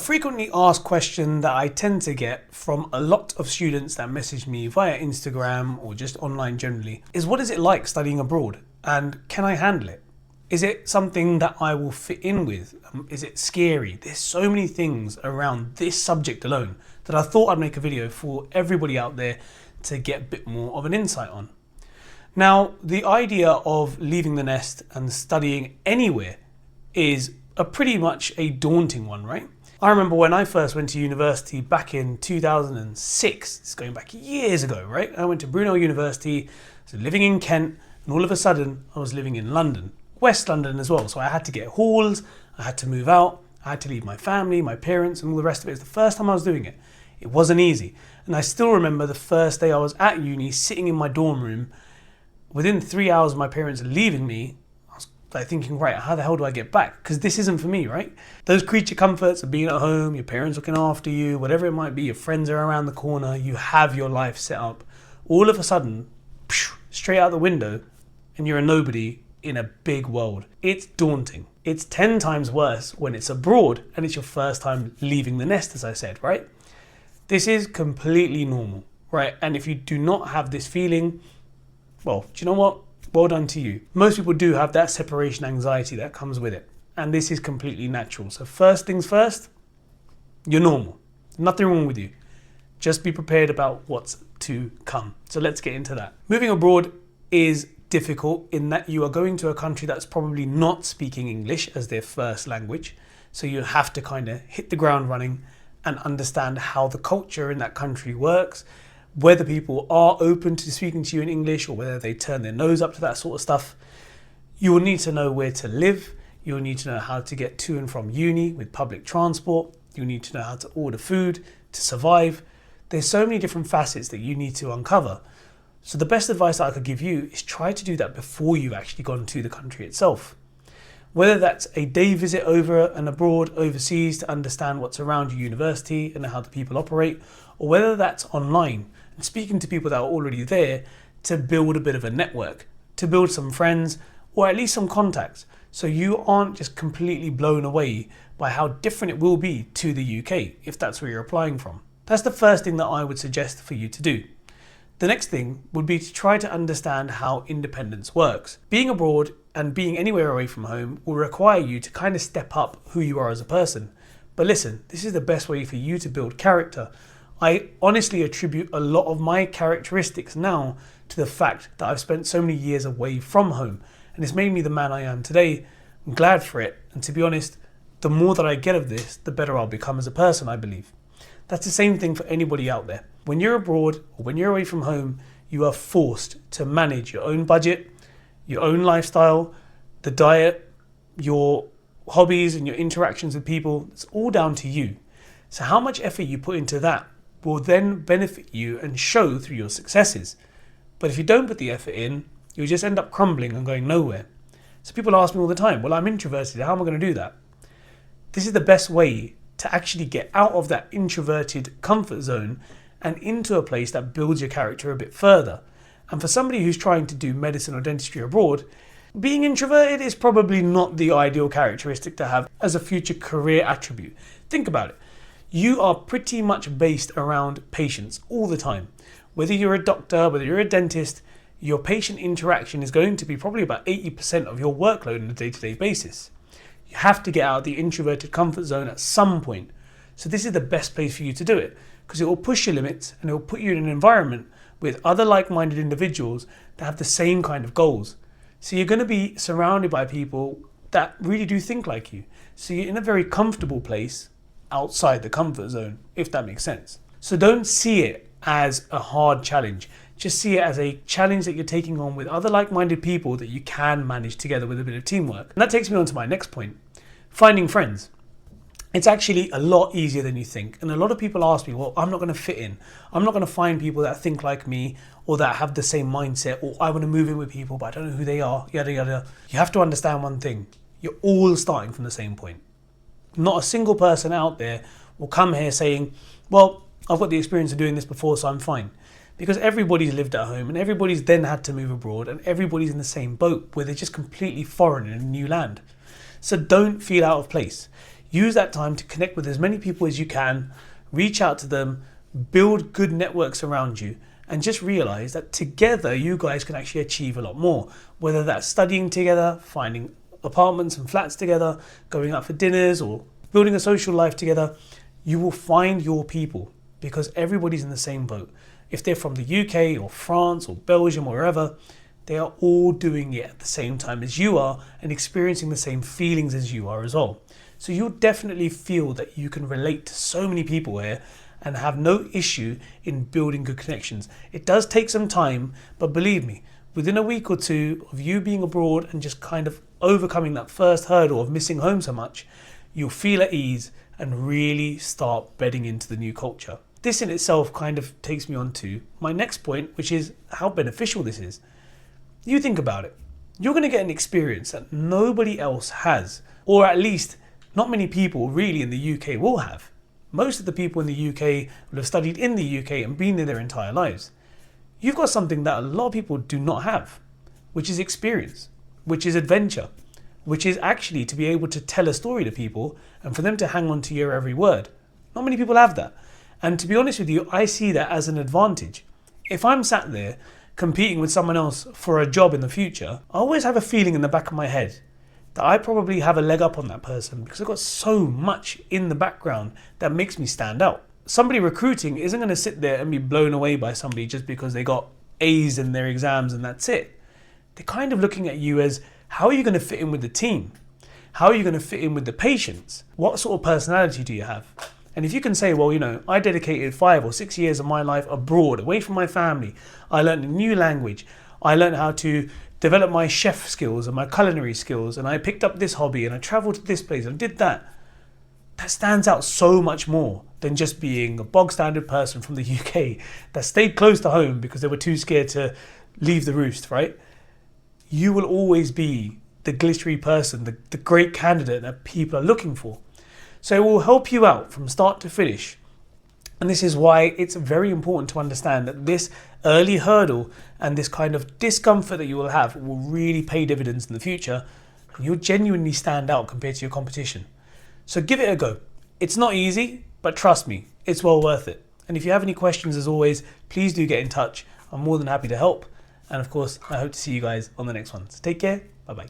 frequently asked question that I tend to get from a lot of students that message me via Instagram or just online generally is, what is it like studying abroad and can I handle it? Is it something that I will fit in with? Is it scary? There's so many things around this subject alone that I thought I'd make a video for everybody out there to get a bit more of an insight on. Now, the idea of leaving the nest and studying anywhere is pretty much a daunting one, right? I remember when I first went to university back in 2006, it's going back years ago, right? I went to Brunel University, so living in Kent, and all of a sudden I was living in London, West London as well. So I had to get halls, I had to move out, I had to leave my family, my parents, and all the rest of it. It's the first time I was doing it. It wasn't easy. And I still remember the first day I was at uni, sitting in my dorm room. Within 3 hours of my parents leaving me, I was like thinking, right, how the hell do I get back? Because this isn't for me, right? Those creature comforts of being at home, your parents looking after you, whatever it might be, your friends are around the corner, you have your life set up. All of a sudden, straight out the window, and you're a nobody in a big world. It's daunting. It's 10 times worse when it's abroad and it's your first time leaving the nest, as I said, right? This is completely normal, right? And if you do not have this feeling, well, do you know what? Well done to you. Most people do have that separation anxiety that comes with it. And this is completely natural. So first things first, you're normal. Nothing wrong with you. Just be prepared about what's to come. So let's get into that. Moving abroad is difficult in that you are going to a country that's probably not speaking English as their first language. So you have to kind of hit the ground running and understand how the culture in that country works, whether people are open to speaking to you in English or whether they turn their nose up to that sort of stuff. You will need to know where to live. You'll need to know how to get to and from uni with public transport. You'll need to know how to order food to survive. There's so many different facets that you need to uncover. So the best advice that I could give you is try to do that before you've actually gone to the country itself. Whether that's a day visit over and abroad, overseas, to understand what's around your university and how the people operate, or whether that's online and speaking to people that are already there to build a bit of a network, to build some friends, or at least some contacts, so you aren't just completely blown away by how different it will be to the UK if that's where you're applying from. That's the first thing that I would suggest for you to do. The next thing would be to try to understand how independence works. Being abroad and being anywhere away from home will require you to kind of step up who you are as a person. But listen, this is the best way for you to build character. I honestly attribute a lot of my characteristics now to the fact that I've spent so many years away from home, and it's made me the man I am today. I'm glad for it, and to be honest, the more that I get of this, the better I'll become as a person, I believe. That's the same thing for anybody out there. When you're abroad or when you're away from home, you are forced to manage your own budget, your own lifestyle, the diet, your hobbies and your interactions with people. It's all down to you. So how much effort you put into that will then benefit you and show through your successes. But if you don't put the effort in, you'll just end up crumbling and going nowhere. So people ask me all the time, well, I'm introverted, how am I going to do that? This is the best way to actually get out of that introverted comfort zone and into a place that builds your character a bit further. And for somebody who's trying to do medicine or dentistry abroad, being introverted is probably not the ideal characteristic to have as a future career attribute. Think about it. You are pretty much based around patients all the time. Whether you're a doctor, whether you're a dentist, your patient interaction is going to be probably about 80% of your workload on a day-to-day basis. You have to get out of the introverted comfort zone at some point. So this is the best place for you to do it, because it will push your limits and it will put you in an environment with other like-minded individuals that have the same kind of goals. So you're going to be surrounded by people that really do think like you. So you're in a very comfortable place outside the comfort zone, if that makes sense. So don't see it as a hard challenge. Just see it as a challenge that you're taking on with other like-minded people that you can manage together with a bit of teamwork. And that takes me on to my next point, finding friends. It's actually a lot easier than you think. And a lot of people ask me, well, I'm not going to fit in. I'm not going to find people that think like me or that have the same mindset, or I want to move in with people, but I don't know who they are, yada, yada. You have to understand one thing. You're all starting from the same point. Not a single person out there will come here saying, well, I've got the experience of doing this before, so I'm fine. Because everybody's lived at home and everybody's then had to move abroad and everybody's in the same boat where they're just completely foreign in a new land. So don't feel out of place. Use that time to connect with as many people as you can, reach out to them, build good networks around you, and just realize that together you guys can actually achieve a lot more. Whether that's studying together, finding apartments and flats together, going out for dinners, or building a social life together, you will find your people because everybody's in the same boat. If they're from the UK or France or Belgium or wherever, they are all doing it at the same time as you are and experiencing the same feelings as you are as well. So you'll definitely feel that you can relate to so many people here and have no issue in building good connections. It does take some time, but believe me, within a week or two of you being abroad and just kind of overcoming that first hurdle of missing home so much, you'll feel at ease and really start bedding into the new culture. This in itself kind of takes me on to my next point, which is how beneficial this is. You think about it. You're going to get an experience that nobody else has, or at least not many people really in the UK will have. Most of the people in the UK will have studied in the UK and been there their entire lives. You've got something that a lot of people do not have, which is experience, which is adventure, which is actually to be able to tell a story to people and for them to hang on to your every word. Not many people have that. And to be honest with you, I see that as an advantage. If I'm sat there competing with someone else for a job in the future, I always have a feeling in the back of my head that I probably have a leg up on that person because I've got so much in the background that makes me stand out. Somebody recruiting isn't going to sit there and be blown away by somebody just because they got A's in their exams and that's it. They're kind of looking at you as, how are you going to fit in with the team? How are you going to fit in with the patients? What sort of personality do you have? And if you can say, well, I dedicated 5 or 6 years of my life abroad, away from my family. I learned a new language. I learned how to develop my chef skills and my culinary skills. And I picked up this hobby and I traveled to this place and did that. That stands out so much more than just being a bog standard person from the UK that stayed close to home because they were too scared to leave the roost, right? You will always be the glittery person, the great candidate that people are looking for. So it will help you out from start to finish. And this is why it's very important to understand that this early hurdle and this kind of discomfort that you will have will really pay dividends in the future. And you'll genuinely stand out compared to your competition. So give it a go. It's not easy, but trust me, it's well worth it. And if you have any questions, as always, please do get in touch. I'm more than happy to help. And of course, I hope to see you guys on the next one. So take care. Bye-bye.